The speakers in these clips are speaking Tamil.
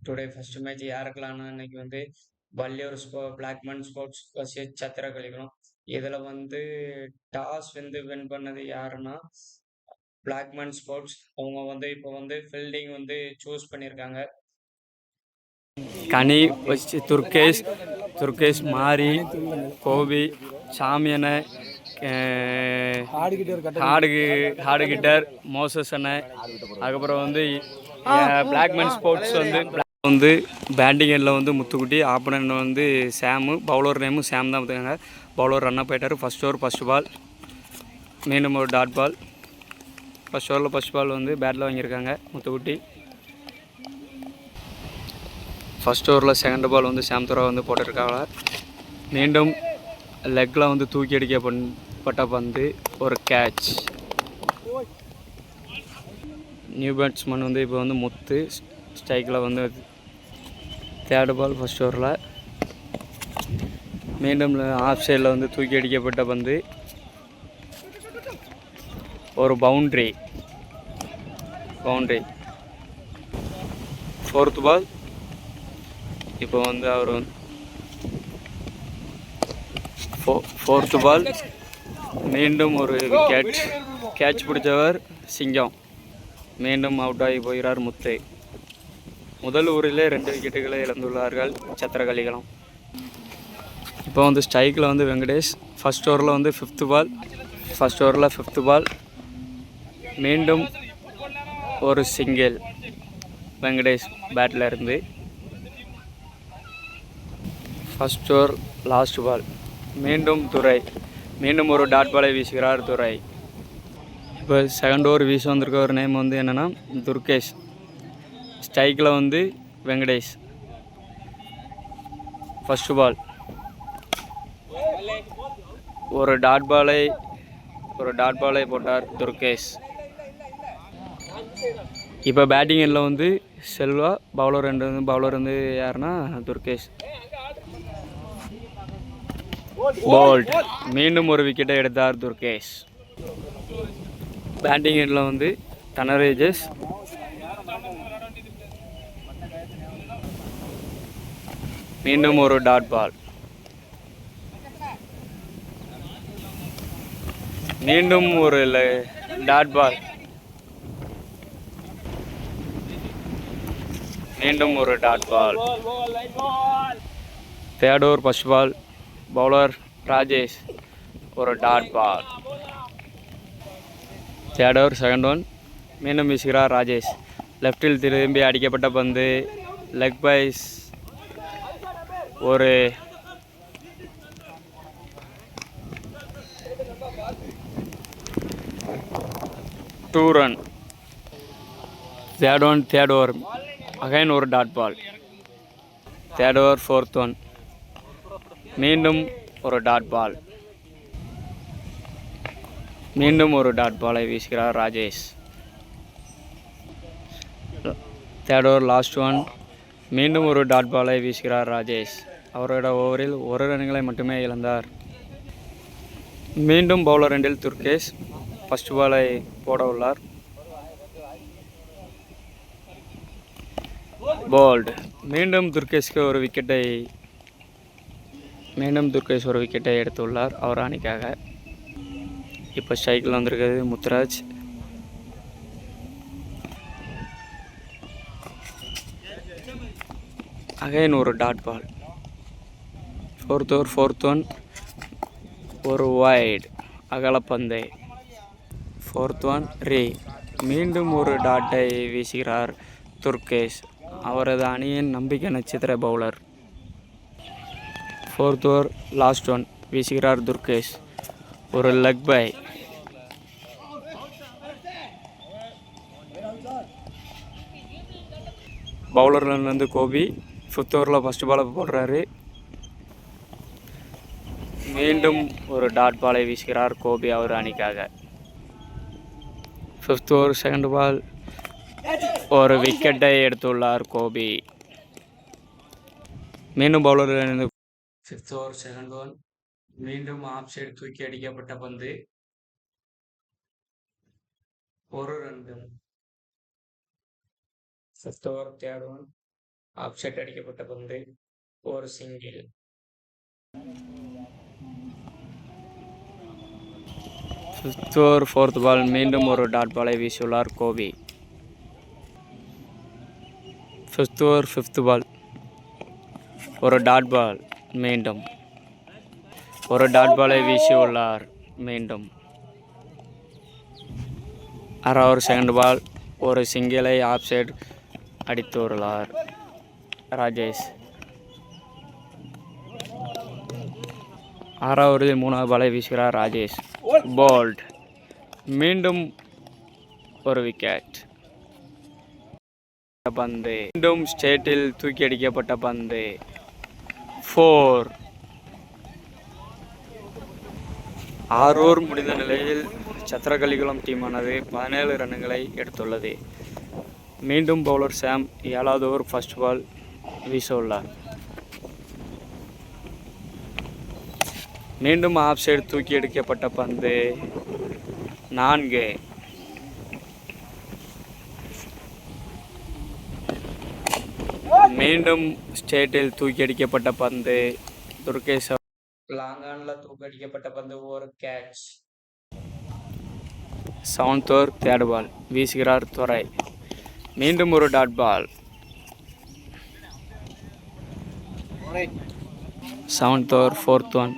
டுடே ஃபர்ஸ்ட் மேட்ச் யாருக்கெல்லாம்னா இன்னைக்கு வந்து வள்ளியூர் பிளாக்மன் ஸ்போர்ட்ஸ் வர்சஸ் சத்திர கழிக்கணும். இதுல வந்து டாஸ் வந்து வின் பண்ணது யாருன்னா பிளாக்மன் ஸ்போர்ட்ஸ். அவங்க வந்து இப்போ வந்து ஃபீல்டிங் வந்து சூஸ் பண்ணியிருக்காங்க. கனி துர்கேஷ் மாரி கோபி சாமியன ஹாடுகிட்டர் மோசஸ் அண்ணன். அதுக்கப்புறம் வந்து பிளாக்மேன் ஸ்போர்ட்ஸ் வந்து பேட்டிங் எண்ணில் வந்து முத்துக்குட்டி, ஆப்பனன் வந்து சாமு, பவுலர் நேமும் சாம் தான் பார்த்துக்காங்க. பவுலர் ரன்னாக போயிட்டார். ஃபஸ்ட் ஓவர் ஃபஸ்ட் பால், மீண்டும் ஒரு டாட் பால். ஃபஸ்ட் ஓவரில் ஃபஸ்ட் பால் வந்து பேட்டில் வாங்கியிருக்காங்க முத்துக்குட்டி. ஃபஸ்ட் ஓவரில் செகண்ட் பால் வந்து சாம்துரா வந்து போட்டிருக்காங்க. மீண்டும் லெக்கில் வந்து தூக்கி அடிக்கப்பட்ட பந்து ஒரு கேட்ச். நியூ பேட்ஸ்மேன் வந்து இப்போ வந்து முத்து ஸ்ட்ரைக்கில் வந்து தேர்டு பால் ஃபஸ்ட் ஓவரில். மீண்டும் ஆஃப் சைடில் வந்து தூக்கி அடிக்கப்பட்ட பந்து ஒரு பவுண்ட்ரி. ஃபோர்த்து பால். இப்போ வந்து அவர் ஃபோர்த்து பால் மீண்டும் ஒரு விக்கெட். கேட்ச் பிடிச்சவர் சிங்கம். மீண்டும் அவுட் ஆகி போகிறார் முத்து. முதல் ஓவரிலே 2 விக்கெட்டுகளை இழந்துள்ளார்கள் சத்திரகலிகளம். இப்போ வந்து ஸ்ட்ரைக்கில் வந்து வெங்கடேஷ். ஃபஸ்ட் ஓவரில் வந்து ஃபிஃப்த்து பால் மீண்டும் ஒரு சிங்கிள் வெங்கடேஷ் பேட்டில் இருந்து. ஃபஸ்ட் ஓவர் லாஸ்ட் பால் மீண்டும் துரை. மீண்டும் ஒரு டாட் பாலை வீசுகிறார் துரை. இப்போ செகண்ட் ஓவர் வீச வந்திருக்க ஒரு நேம் வந்து என்னென்னா துர்கேஷ். ஸ்ட்ரைக்கில் வந்து வெங்கடேஷ். ஃபஸ்ட்டு பால் ஒரு டாட் பாலை போட்டார் துர்கேஷ். இப்போ பேட்டிங் எண்ணில் வந்து செல்வா, பவுலர் வந்து யாருன்னா துர்கேஷ். போல்ட். மீண்டும் ஒரு விக்கெட்டை எடுத்தார் துர்கேஷ். பேட்டிங் எண்ணில் வந்து தனரேஜஸ். மீண்டும் ஒரு டாட் பால். மீண்டும் ஒரு டாட் பால். மீண்டும் ஒரு dot ball. Third over first ball. Bowler Rajesh ஒரு dot ball. Third over second one. மீண்டும் வீசுகிறார் ராஜேஷ். லெஃப்டில் திரும்பி அடிக்கப்பட்ட பந்து லெக் பைஸ் ஒரு 2 ரன். தேர்ட் ஓவர் அகைன் ஒரு dot ball. Third over fourth one. மீண்டும் ஒரு டாட் பால். மீண்டும் ஒரு டாட் பாலை வீசுகிறார் Rajesh. Third over last one. மீண்டும் ஒரு டாட் பாலை வீசுகிறார் ராஜேஷ். அவரோட ஓவரில் 1 ரன்களை மட்டுமே இழந்தார். மீண்டும் பவுலர் எண்டில் துர்கேஷ் ஃபஸ்ட் பாலை போட உள்ளார். போல்ட். மீண்டும் துர்கேஷ் ஒரு விக்கெட்டை எடுத்துள்ளார் அவர் அணிக்காக. இப்போ ஸ்ட்ரைக்கில் வந்திருக்கிறது முத்துராஜ். அகைன் ஒரு dot ball. Fourth over fourth one. ஒரு வைட் அகலப்பந்தை. ஃபோர்த் ஒன் மீண்டும் ஒரு டாட்டை வீசுகிறார் துர்கேஷ். அவரது அணியின் நம்பிக்கை நட்சத்திர bowler. Fourth over last one. வீசுகிறார் துர்கேஷ் ஒரு லெக் பை. பவுலர்லேருந்து கோபி 5th ஓவரில் ஃபஸ்ட் பாலை போடுறாரு. மீண்டும் ஒரு டாட் பாலை வீசுகிறார் கோபி அவர் அணிக்காக. 5th ஓவர் செகண்ட் பால் ஒரு விக்கெட்டை எடுத்துள்ளார் கோபி. மீண்டும் பவுலரிலிருந்து 5th ஓவர் செகண்ட் ஒன். மீண்டும் ஆஃப் சைடு தூக்கி அடிக்கப்பட்ட பந்து 1 run. 5th over third one. Off side அடிக்கப்பட்ட பந்து ஒரு single. Fifth over fourth ball மீண்டும் ஒரு டாட் பாலை வீசியுள்ளார் Gopi. Fifth over fifth ball ஒரு டாட் பால், மீண்டும் ஒரு டாட் பாலை வீசியுள்ளார். மீண்டும் அரை ஓவர் செகண்ட் பால் ஒரு சிங்கிளை ஆஃப் சைட் அடித்துள்ளார் ராஜேஷ். ஆறாவது மூணாவது பாலை வீசுகிறார் ராஜேஷ். போல்ட், மீண்டும் ஒரு விக்கெட். பந்து மீண்டும் ஸ்டேட்டில் தூக்கி அடிக்கப்பட்ட பந்து 4. 6 ஓவர் முடிந்த நிலையில் சத்திரக்கலிகுளம் டீமானது 17 ரன்களை எடுத்துள்ளது. மீண்டும் பவுலர் சாம் 7வது ஓவர் ஃபர்ஸ்ட் பால் வீச உள்ளார். மீண்டும் ஆஃப் சைடு தூக்கி எடுக்கப்பட்ட பந்து 4. மீண்டும் ஸ்டேட்டில் தூக்கி அடிக்கப்பட்ட பந்து துர்கேஷ். லாங் ஆன்ல தூக்கி அடிக்கப்பட்ட பந்து ஒரு catch. 7th over third ball வீசுகிறார் துரை. மீண்டும் ஒரு dot ball. 7th over fourth one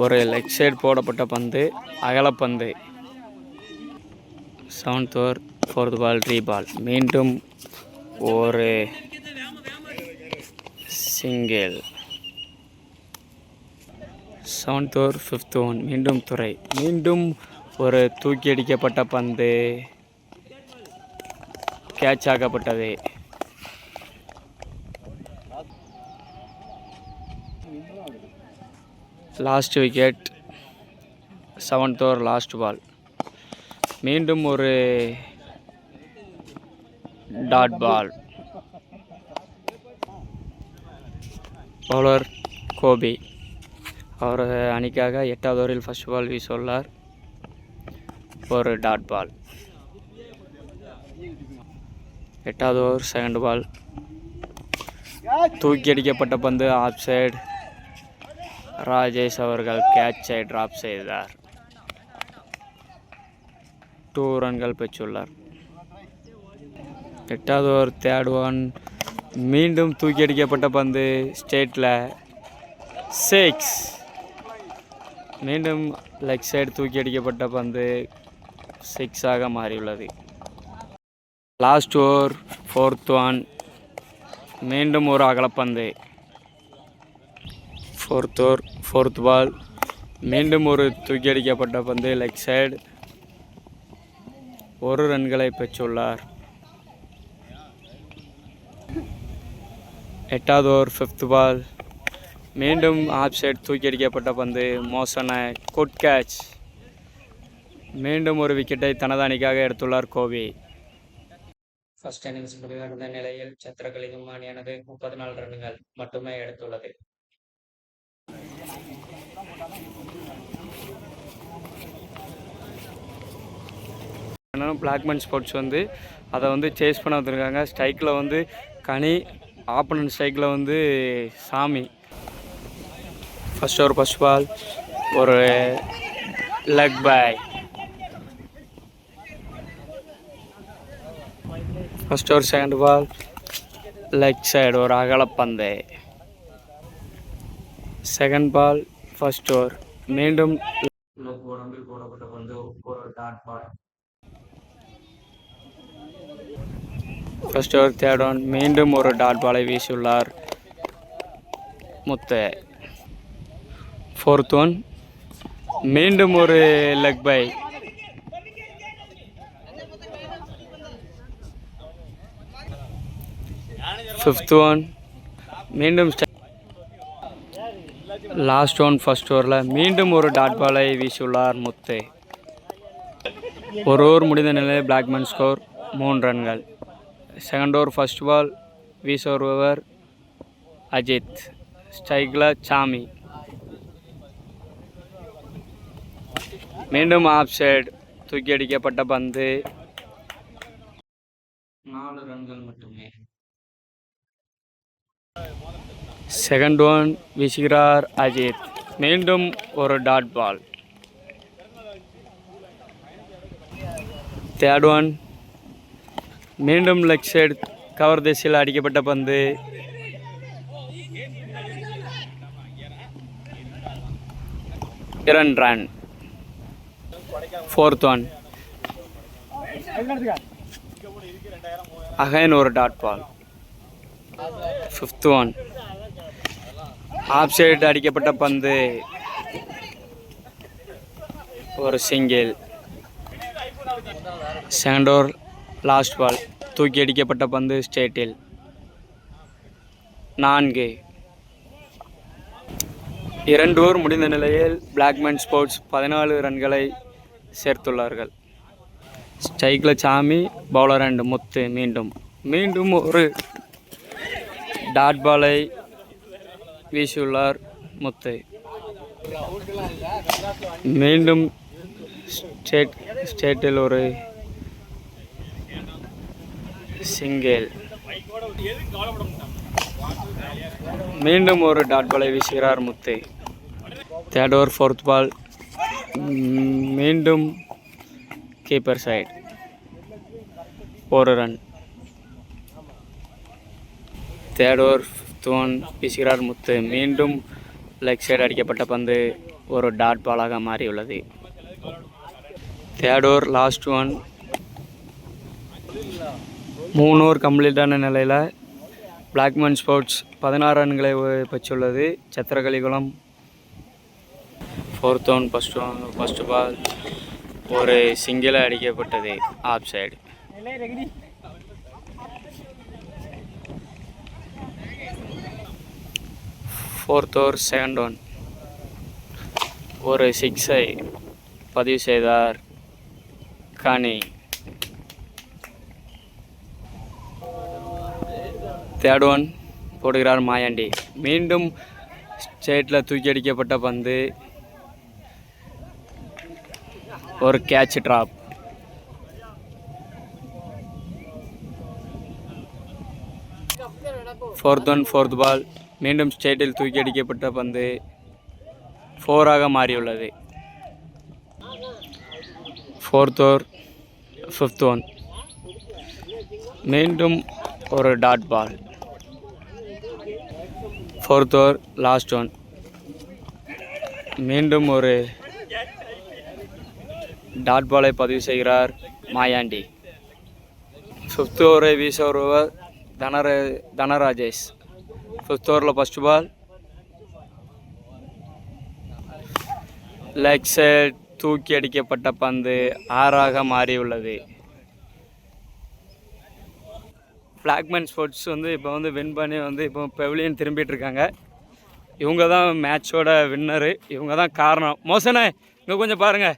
ஒரு லெக் சைடு போடப்பட்ட பந்து, அகலப்பந்து. 7th ஓவர் ஃபோர்த் பால் ரீபால். மீண்டும் ஒரு single. 7th over fifth one மீண்டும் துரை. மீண்டும் ஒரு தூக்கி அடிக்கப்பட்ட பந்து கேட்ச் ஆக்கப்பட்டது. Last wicket. 7th over last ball. மீண்டும் ஒரு டாட் பால். பவுலர் கோபி அவர் அணிக்காக 8வது ஓவரில் ஃபர்ஸ்ட் பால் வீசுள்ளார். ஒரு டாட் பால். 8வது ஓவர் செகண்ட் பால் தூக்கி அடிக்கப்பட்ட பந்து ஆஃப் சைடு. ராஜேஷ் அவர்கள் கேட்சை டிராப் செய்தார். 2 ரன்கள் பெற்றுள்ளார். 8வது ஓவர் தேர்ட் ஒன் மீண்டும் தூக்கி அடிக்கப்பட்ட பந்து ஸ்டேட்டில் 6. மீண்டும் லெக் சைடு தூக்கி அடிக்கப்பட்ட பந்து 6ஆக மாறியுள்ளது. லாஸ்ட் ஓவர் ஃபோர்த் ஒன் மீண்டும் ஒரு அகலப்பந்து. 4th ஓவர் ஃபோர்த் பால் மீண்டும் ஒரு தூக்கி அடிக்கப்பட்ட பந்து லெக் சைடு. 1 ரன்களை பெற்றுள்ளார். 8வது ஓவர் ஃபிஃப்த் பால் மீண்டும் ஆஃப் சைடு தூக்கி அடிக்கப்பட்ட பந்து மோசன குட் கேட்ச். மீண்டும் ஒரு விக்கெட்டை தனது அணிக்காக எடுத்துள்ளார் கோபி. ஃபர்ஸ்ட் இன்னிங்ஸ் முடிவடைந்த நிலையில் சத்திரக்கலிங்கம் அணியானது 34 ரன்கள் மட்டுமே எடுத்துள்ளது. பிளாக்மேன் ஸ்போர்ட்ஸ் வந்து அதை வந்து சேஸ் பண்ண வந்துருக்காங்க. ஸ்ட்ரைக்கில் வந்து கனி, ஆப்பனன்ட் ஸ்ட்ரைக்கில் வந்து சாமி. ஃபர்ஸ்ட் ஓவர் ஃபர்ஸ்ட் பால் ஒரு leg bye. First over second ball leg side ஒரு அகலப்பந்து. செகண்ட் பால் ஃபர்ஸ்ட் ஓவர் மீண்டும் உடம்பில் போடப்பட்ட பந்து ஒரு dot ball. First over third one மீண்டும் ஒரு டாட் பாலை வீசியுள்ளார் முத்து. 4th ஒன் மீண்டும் ஒரு லெக் பை. 5th ஒன் மீண்டும் லாஸ்ட் ஒன் ஃபர்ஸ்ட் ஓவரில் மீண்டும் ஒரு டாட் பாலை வீசியுள்ளார் முத்து. 1 ஓவர் முடிந்த நிலையில் பிளாக்மேன் ஸ்கோர் 3 ரன்கள். செகண்ட் ஓவர் ஃபர்ஸ்ட் பால் வீச வருபவர் அஜித். ஸ்ட்ரைக்கில் சாமி. மீண்டும் ஆஃப் சைடு தூக்கி அடிக்கப்பட்ட பந்து 4 ரன்கள் மட்டுமே. செகண்ட் ஒன் வீசுகிறார் அஜித். மீண்டும் ஒரு டாட் பால். தேர்ட் ஒன் மீண்டும் லெக் சைடு கவர் திசையில் அடிக்கப்பட்ட பந்து. இரண்டு ரன். ஃபோர்த் ஒன் அகைன் ஒரு dot ball. Fifth one off side அடிக்கப்பட்ட பந்து, ஒரு single. Second over last ball தூக்கி அடிக்கப்பட்ட பந்து ஸ்டேட்டில். 4. 2 ஓவர் முடிந்த நிலையில் பிளாக்மேன் ஸ்போர்ட்ஸ் 14 ரன்களை சேர்த்துள்ளார்கள். ஸ்ட்ரைக்கில் சாமி, பவுலர் அண்ட் முத்து. மீண்டும் ஒரு டாட் பாலை வீசியுள்ளார் முத்து. மீண்டும் ஸ்டேட்டில் ஒரு சிங்கிள். மீண்டும் ஒரு டாட் பாலை வீசுகிறார் முத்து. தேர்ட் ஓவர் ஃபோர்த் பால் மீண்டும் கீப்பர் சைடு, ஒரு run. Third over fifth one வீசுகிறார் முத்து. மீண்டும் லெக் சைடு அடிக்கப்பட்ட பந்து ஒரு டாட் பாலாக மாறியுள்ளது. Third over last one. 3 over கம்ப்ளீட்டான நிலையில் பிளாக்மேன் ஸ்போர்ட்ஸ் 16 ரன்களை பெற்றுள்ளது. Sathirakalikulam fourth one first ball ஒரு சிங்கிளை அடிக்கப்பட்டது off side. Fourth over second one ஒரு சிக்ஸை பதிவு செய்தார் கனி. தேர்ட் ஒன் போடுகிறார் மாயாண்டி. மீண்டும் ஸ்டேட்டில் தூக்கி அடிக்கப்பட்ட பந்து, ஒரு கேட்ச் ட்ராப். ஃபோர்த் பால் மீண்டும் ஸ்டேட்டில் தூக்கி அடிக்கப்பட்ட பந்து 4 மாறியுள்ளது. ஃபோர்த் ஓவர் ஃபிஃப்த் ஒன் மீண்டும் ஒரு dot ball. Fourth over last one மீண்டும் ஒரு டாட் பாலை பதிவு செய்கிறார் மாயாண்டி. ஃபிஃப்த் ஓவரை வீச வருவர் தனராஜேஷ். ஃபிஃப்த் ஓவரில் ஃபஸ்ட் பால் லெக் சைட் தூக்கி அடிக்கப்பட்ட பந்து 6 மாறியுள்ளது. பிளாக்மேன் ஸ்போர்ட்ஸ் இப்போ வின் பண்ணி இப்போ பெவிலியன் திரும்பிட்டு இருக்காங்க. இவங்க தான் மேட்சோட வின்னரு, இவங்க தான் காரணம். மோசனே இங்கே கொஞ்சம் பாருங்கள்.